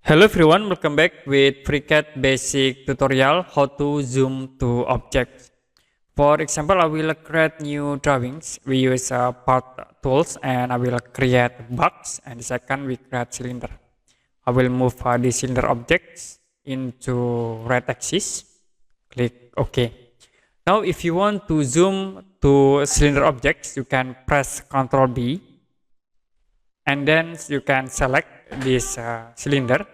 Hello everyone, welcome back with FreeCAD basic tutorial how to zoom to objects. For example, I will create new drawings. We use part tools and I will create box, and the second we create cylinder. I will move the cylinder objects into right axis. Click OK. Now if you want to zoom to cylinder objects, you can press Ctrl B and then you can select this cylinder.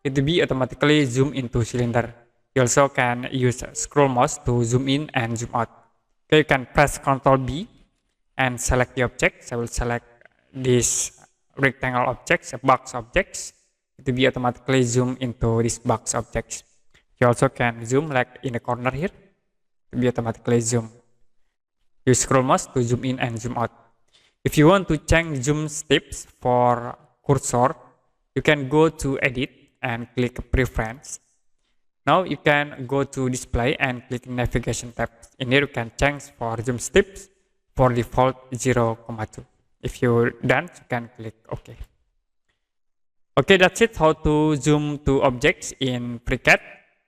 It will be automatically zoom into cylinder. You also can use scroll mouse to zoom in and zoom out. Okay, you can press Ctrl B and select the objects. I will select this rectangle objects, box objects. It will be automatically zoom into this box objects. You also can zoom like in the corner here. It will be automatically zoom. Use scroll mouse to zoom in and zoom out. If you want to change zoom steps for cursor, you can go to edit and click preference. Now you can go to display and click navigation tab. In here you can change for zoom steps for default 0,2. If you're done, you can click OK. Okay, that's it, how to zoom to objects in FreeCAD.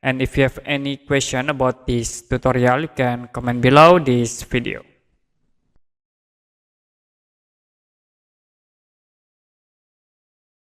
And if you have any question about this tutorial, you can comment below this video.